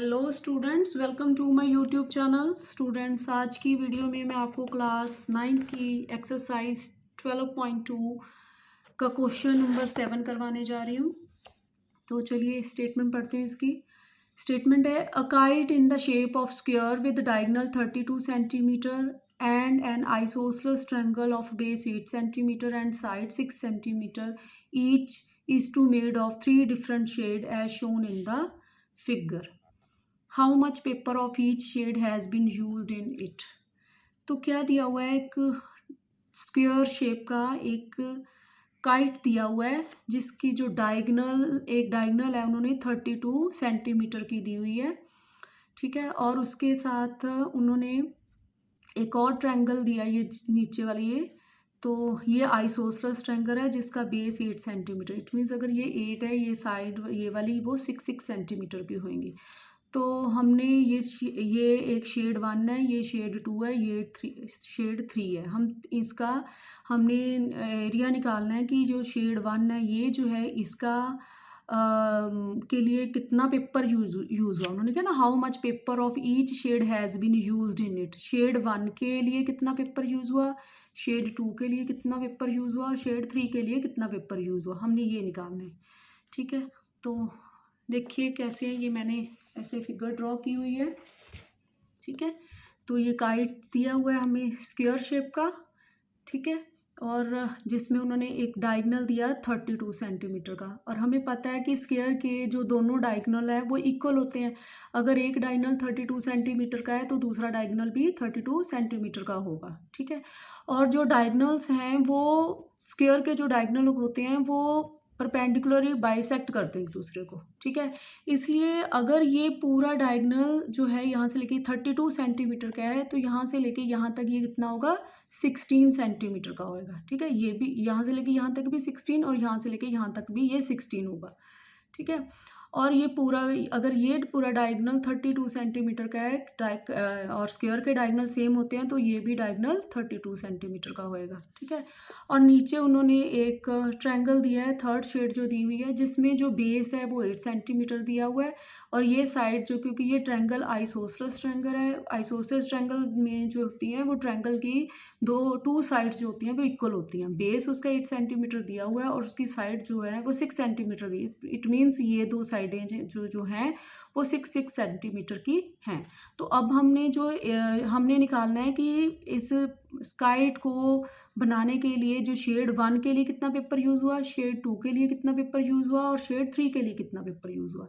Hello students, welcome to my YouTube channel. Students, आज की video में मैं आपको क्लास 9 की एक्सरसाइज 12.2 का क्वेश्चन नंबर 7 करवाने जा रही हूँ। तो चलिए स्टेटमेंट पढ़ते हैं। इसकी स्टेटमेंट है, a kite in the shape of square with diagonal 32 centimetre and an isosceles triangle of base 8 centimetre and side 6 centimetre each is to made of 3 different shade as shown in the figure. How much paper of each shade has been used in it? तो क्या दिया हुआ है, एक square shape का एक kite दिया हुआ है जिसकी जो डायगनल है उन्होंने 32 सेंटीमीटर की दी हुई है, ठीक है। और उसके साथ उन्होंने एक और ट्रायंगल दिया, ये नीचे वाली तो ये आइसोसलेस ट्रायंगल है जिसका बेस 8 सेंटीमीटर। इट मीन्स अगर ये 8 है, ये साइड ये वाली वो 6 सेंटीमीटर की होंगी। तो हमने ये एक शेड 1 है, ये शेड 2 है, ये शेड 3 है। हमने एरिया निकालना है कि जो शेड 1 है ये जो है इसका के लिए कितना पेपर यूज़ हुआ। उन्होंने कहा ना, how much paper of each shade has been used in it. Shade 1 के लिए कितना पेपर यूज़ हुआ, शेड 2 के लिए कितना पेपर यूज़ हुआ और शेड 3 के लिए कितना पेपर यूज़ हुआ, हमने ये निकालना है, ठीक है। तो देखिए कैसे है, ये मैंने ऐसे फिगर ड्रॉ की हुई है, ठीक है। तो ये काइट दिया हुआ है हमें स्क्वायर शेप का, ठीक है, और जिसमें उन्होंने एक डायगोनल दिया 32 सेंटीमीटर का। और हमें पता है कि स्क्वायर के जो दोनों डायगोनल है वो इक्वल होते हैं। अगर एक डायगोनल 32 सेंटीमीटर का है तो दूसरा डायगोनल भी 32 सेंटीमीटर का होगा, ठीक है। और जो डायगोनल्स हैं वो स्क्वायर के जो डायगोनल होते हैं वो परपेंडिकुलरली बाइसेक्ट करते हैं एक दूसरे को, ठीक है। इसलिए अगर ये पूरा डायगोनल जो है यहाँ से लेके 32 सेंटीमीटर का है तो यहाँ से लेके यहाँ तक ये कितना होगा, 16 सेंटीमीटर का होगा, ठीक है। ये भी यहाँ से लेके यहाँ तक भी 16 और यहाँ से लेके यहाँ तक भी ये 16 होगा, ठीक है। और ये पूरा, अगर ये पूरा डायगोनल 32 सेंटीमीटर का है और स्क्वायर के डायगोनल सेम होते हैं तो ये भी डायगोनल 32 सेंटीमीटर का होएगा, ठीक है। और नीचे उन्होंने एक ट्रायंगल दिया है, थर्ड शेड जो दी हुई है, जिसमें जो बेस है वो 8 सेंटीमीटर दिया हुआ है और ये साइड जो, क्योंकि ये ट्रायंगल आइसोसलेस ट्रायंगल है, आइसोसलेस ट्रायंगल में जो होती हैं वो ट्रायंगल की टू साइड्स जो होती हैं वो इक्वल होती हैं। बेस उसका 8 सेंटीमीटर दिया हुआ है और उसकी साइड जो है वो 6 सेंटीमीटर दी। इट मीन्स ये दो साइडें जो हैं वो 6 सेंटीमीटर की हैं। तो अब हमने निकालना है कि इस काइट को बनाने के लिए जो शेड 1 के लिए कितना पेपर यूज़ हुआ, शेड 2 के लिए कितना पेपर यूज़ हुआ और शेड 3 के लिए कितना पेपर यूज़ हुआ।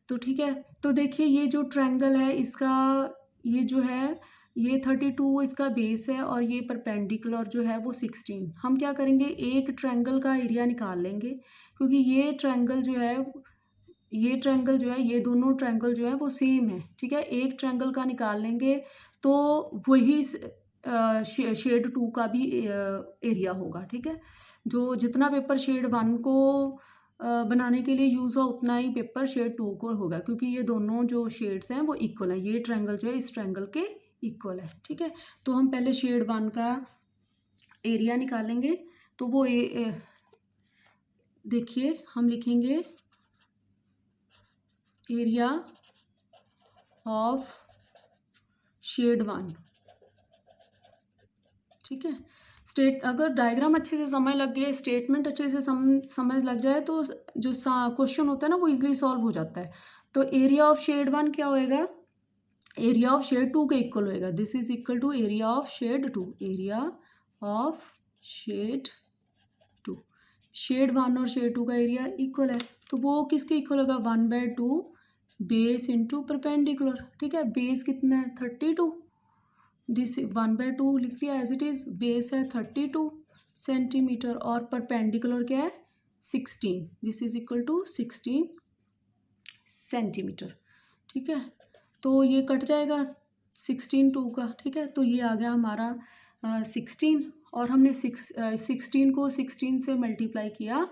तो ठीक है, तो देखिए ये जो ट्रायंगल है इसका ये जो है ये 32 इसका बेस है और ये परपेंडिकुलर जो है वो 16। हम क्या करेंगे, एक ट्रायंगल का एरिया निकाल लेंगे, क्योंकि ये ट्रायंगल जो है ये दोनों ट्रायंगल जो है वो सेम है, ठीक है। एक ट्रायंगल का निकाल लेंगे तो वही शेड 2 का भी एरिया होगा, ठीक है। जो जितना पेपर शेड 1 को बनाने के लिए यूज़ हुआ उतना ही पेपर शेड 2 को होगा, क्योंकि ये दोनों जो शेड्स हैं वो इक्वल हैं। ये ट्रायंगल जो है इस ट्रायंगल के इक्वल है, ठीक है। तो हम पहले शेड 1 का एरिया निकालेंगे। तो वो देखिए हम लिखेंगे एरिया ऑफ शेड 1, ठीक है। अगर डायग्राम अच्छे से समझ लग गए, स्टेटमेंट अच्छे से समझ लग जाए तो जो क्वेश्चन होता है ना वो इजीली सॉल्व हो जाता है। तो एरिया ऑफ शेड 1 क्या होएगा, एरिया ऑफ शेड 2 के इक्वल होएगा। This is equal to area of shade 2, area of shade 2। Shade 1 और शेड 2 का एरिया इक्वल है तो वो किसके इक्वल होगा, 1/2 बेस इंटू परपेंडिकुलर, ठीक है। बेस कितना है 32, दिस 1/2 लिख लिया एज इट इज़। बेस है 32 सेंटीमीटर और परपेंडिकुलर क्या है 16, this is equal to 16 centimetre, ठीक है। तो ये कट जाएगा 16 2 का, ठीक है। तो ये आ गया हमारा 16 और हमने 16 को 16 से मल्टीप्लाई किया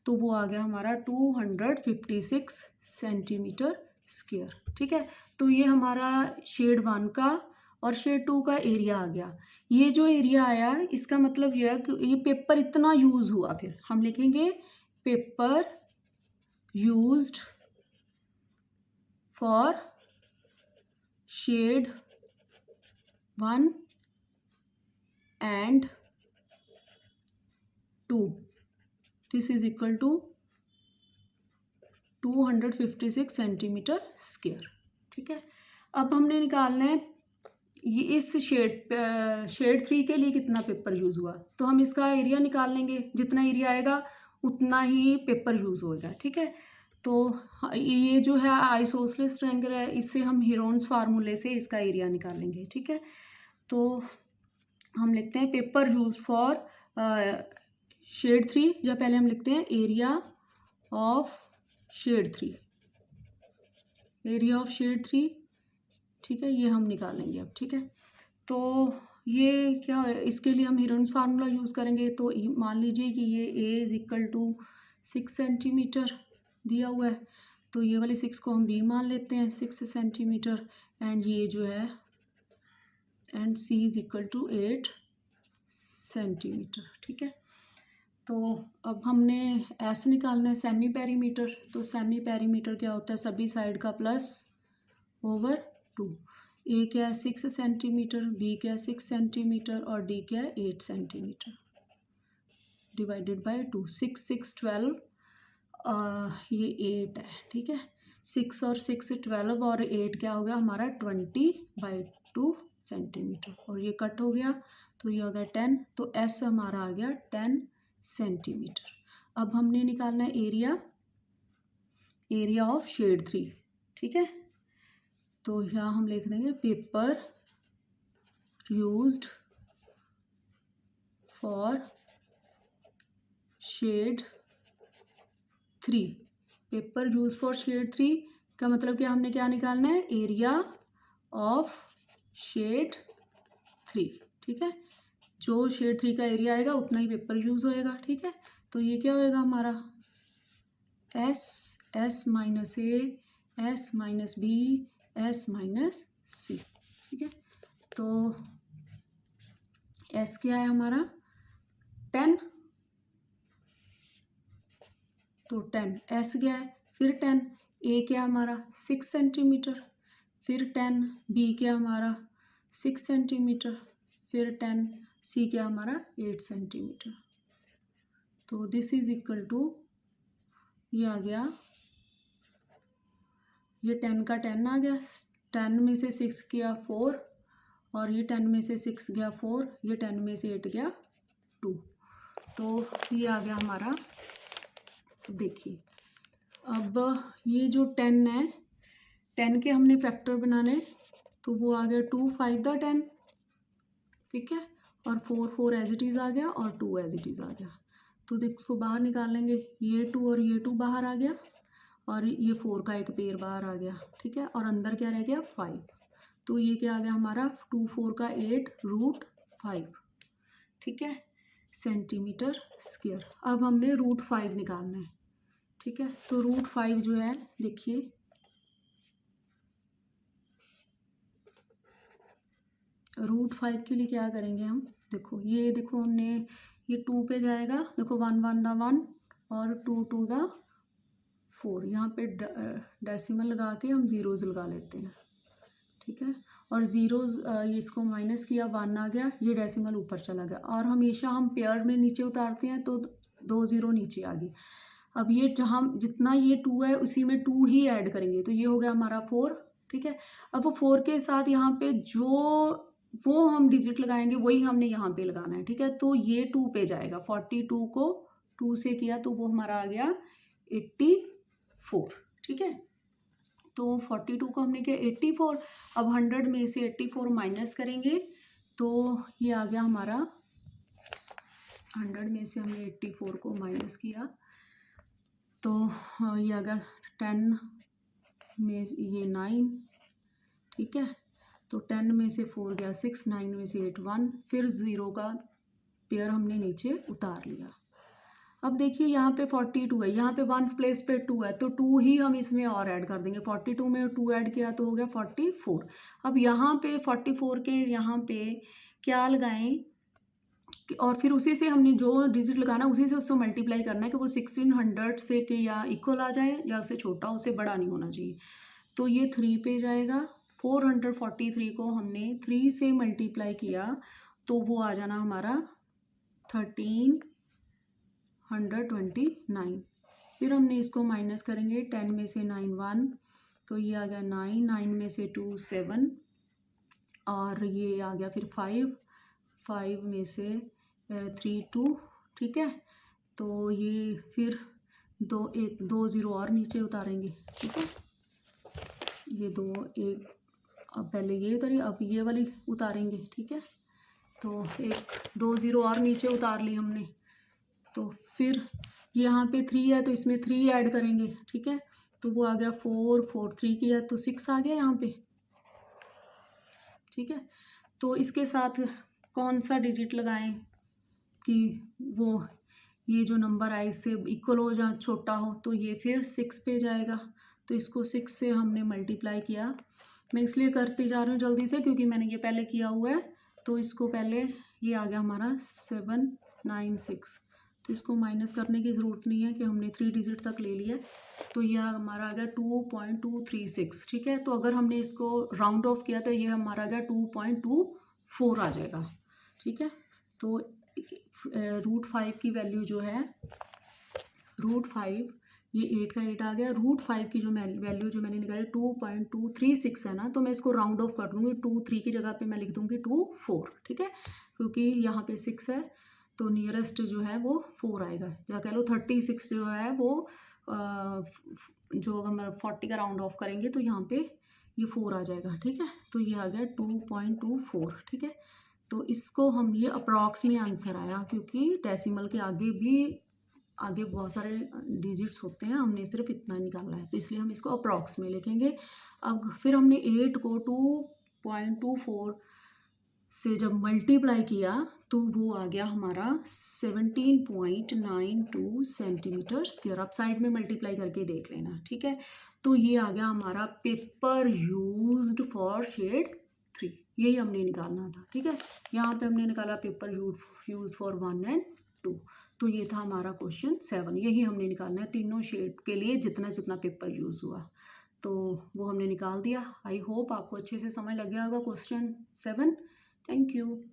तो वो आ गया हमारा 256 सेंटीमीटर स्क्वायर, ठीक है। तो ये हमारा शेड 1 का और शेड 2 का एरिया आ गया। ये जो एरिया आया इसका मतलब यह है कि ये पेपर इतना यूज़ हुआ, फिर हम लिखेंगे paper used for shade 1 and 2, this is equal to 256 centimetre square. ठीक है, अब हमने निकालना है ये इस शेड 3 के लिए कितना पेपर यूज़ हुआ, तो हम इसका एरिया निकाल लेंगे, जितना एरिया आएगा उतना ही पेपर यूज़ होगा। ठीक है, तो ये जो है आइसोसेलेस ट्रायंगल है, इससे हम हेरोन्स फार्मूले से इसका एरिया निकालेंगे। ठीक है, तो हम लिखते हैं पेपर यूज फॉर शेड 3, या पहले हम लिखते हैं area of shade 3, area of shade 3। ठीक है, ये हम निकालेंगे अब। ठीक है, तो ये क्या है, इसके लिए हम हेरोन्स फार्मूला यूज़ करेंगे। तो मान लीजिए कि ये ए इज इक्वल टू 6 सेंटीमीटर दिया हुआ है, तो ये वाली 6 को हम बी मान लेते हैं, 6 सेंटीमीटर, एंड ये जो है and C is equal to 8 centimetre. ठीक है, तो अब हमने एस निकालना है, सेमी पेरीमीटर। तो सेमी पेरीमीटर क्या होता है, सभी साइड का प्लस ओवर 2। ए क्या है 6 सेंटीमीटर, बी क्या है 6 सेंटीमीटर और डी क्या है 8 सेंटीमीटर, डिवाइडेड बाय 2। 6 6 12, ये 8 है। ठीक है, 6 और 6 12 और 8 क्या हो गया हमारा 20/2 सेंटीमीटर, और ये कट हो गया तो ये हो गया 10, तो एस हमारा आ गया 10 सेंटीमीटर। अब हमने निकालना है एरिया, एरिया ऑफ शेड 3। ठीक है, तो यहाँ हम लिख देंगे paper used for shade 3। Paper use for shade 3 का मतलब कि हमने क्या निकालना है, एरिया ऑफ शेड 3। ठीक है, जो शेड 3 का एरिया आएगा उतना ही पेपर यूज़ होएगा। ठीक है, तो ये क्या होएगा हमारा S minus A, S minus B, S minus C. ठीक है, तो एस क्या है हमारा 10, तो 10 एस क्या है, फिर 10 ए क्या हमारा 6 सेंटीमीटर, फिर 10 बी क्या हमारा 6 सेंटीमीटर, फिर 10 सी क्या हमारा 8 सेंटीमीटर। तो दिस इज इक्वल टू, ये आ गया, ये 10 का 10 आ गया, 10 में से 6 गया 4, और ये 10 में से 6 गया 4, ये 10 में से 8 गया 2, तो ये आ गया हमारा। देखिए अब ये जो 10 है, 10 के हमने फैक्टर बनाने, तो वो आ गया 2 5 द 10। ठीक है, और 4 4 एज इट इज़ आ गया, और 2 एज इट इज़ आ गया। तो देख इसको बाहर निकाल लेंगे, ये 2 और ये 2 बाहर आ गया, और ये 4 का एक पेयर बाहर आ गया। ठीक है, और अंदर क्या रह गया 5, तो ये क्या आ गया हमारा 2 4 का 8√5। ठीक है, सेंटीमीटर स्क्वायर। अब हमने √5 निकालना है। ठीक है, तो √5 जो है, देखिए √5 के लिए क्या करेंगे हम, देखो ये देखो हमने ये 2 पे जाएगा, देखो 1 1 द 1 और 2 2 द 4, यहाँ पे डेसिमल लगा के हम ज़ीरोज़ लगा लेते हैं। ठीक है, और ज़ीरोज़ इसको माइनस किया, 1 आ गया, ये डेसिमल ऊपर चला गया, और हमेशा हम पेयर में नीचे उतारते हैं तो 2 0 नीचे आ गई। अब ये जहाँ जितना ये 2 है उसी में 2 ही ऐड करेंगे, तो ये हो गया हमारा 4। ठीक है, अब वो 4 के साथ यहाँ पे जो वो हम डिजिट लगाएंगे वही हमने यहाँ पे लगाना है। ठीक है, तो ये 2 पे जाएगा, 42 को 2 से किया तो वो हमारा आ गया 84। ठीक है, तो 42 को हमने किया 84, अब 100 में से 84 माइनस करेंगे तो ये आ गया हमारा, 100 में से हमने 84 को माइनस किया तो ये आ गया 10 में ये 9। ठीक है, तो 10 में से 4 गया 6, 9 में से 8 1, फिर 0 का पेयर हमने नीचे उतार लिया। अब देखिए यहाँ पे 42 है, यहाँ पे 1 प्लेस पे 2 है, तो 2 ही हम इसमें और ऐड कर देंगे। 42 में 2 ऐड किया तो हो गया 44। अब यहाँ पे 44 के यहाँ पे क्या लगाएं, और फिर उसी से हमने जो डिजिट लगाना उसी से उसको मल्टीप्लाई करना है कि वो 1600 से के या इक्वल आ जाए या उससे छोटा, उससे बड़ा नहीं होना चाहिए। तो ये 3 पे जाएगा, 443 को हमने 3 से मल्टीप्लाई किया तो वो आ जाना हमारा 1329। फिर हमने इसको माइनस करेंगे, 10 में से 9 1, तो ये आ गया 9, 9 में से 2 7, और ये आ गया फिर 5, 5 में से 3 2, ठीक है। तो ये फिर 2 0 और नीचे उतारेंगे, ठीक है। ये 2 1, अब पहले ये उतारी, अब ये वाली उतारेंगे, ठीक है। तो 2 0 और नीचे उतार ली हमने। तो फिर यहाँ पे 3 है तो इसमें 3 ऐड करेंगे, ठीक है। तो वो आ गया 4 4 3 किया तो 6 आ गया यहाँ पे, ठीक है। तो इसके साथ कौन सा डिजिट लगाएं कि वो ये जो नंबर आए इससे इक्वल हो या छोटा हो, तो ये फिर 6 पे जाएगा। तो इसको 6 से हमने मल्टीप्लाई किया। मैं इसलिए करती जा रही हूँ जल्दी से क्योंकि मैंने ये पहले किया हुआ है। तो इसको पहले ये आ गया हमारा 796। तो इसको माइनस करने की ज़रूरत नहीं है कि हमने 3 डिजिट तक ले लिया। तो यह हमारा आ गया 2.236, ठीक है। तो अगर हमने इसको राउंड ऑफ किया तो ये हमारा आ गया 2.24 आ जाएगा, ठीक है। तो √5 की वैल्यू जो है, √5, ये 8 का 8 आ गया। √5 की जो वैल्यू जो मैंने निकाली 2.236 है ना, तो मैं इसको राउंड ऑफ कर दूँगी, 2 3 की जगह पे मैं लिख दूँगी 2 4, ठीक है। क्योंकि यहाँ पे 6 है तो नियरेस्ट जो है वो 4 आएगा, या कह लो 36 जो है वो जो अगर 40 का राउंड ऑफ करेंगे तो यहाँ पे ये 4 आ जाएगा, ठीक है। तो ये आ गया 2.24, ठीक है। तो इसको हम ये अप्रॉक्स में आंसर आया क्योंकि डेसिमल के आगे बहुत सारे डिजिट्स होते हैं, हमने सिर्फ इतना निकाला है तो इसलिए हम इसको अप्रॉक्स में लिखेंगे। अब फिर हमने 8 को 2.24 से जब मल्टीप्लाई किया तो वो आ गया हमारा 17.92 सेंटीमीटर स्क्वायर। आप साइड में मल्टीप्लाई करके देख लेना, ठीक है। तो ये आ गया हमारा पेपर यूज्ड फॉर शेड 3, यही हमने निकालना था, ठीक है। यहाँ पे हमने निकाला पेपर यूज्ड फॉर 1 और 2। तो ये था हमारा क्वेश्चन 7, यही हमने निकालना है तीनों शेड के लिए जितना जितना पेपर यूज़ हुआ, तो वो हमने निकाल दिया। आई होप आपको अच्छे से समझ लग गया होगा क्वेश्चन 7। Thank you.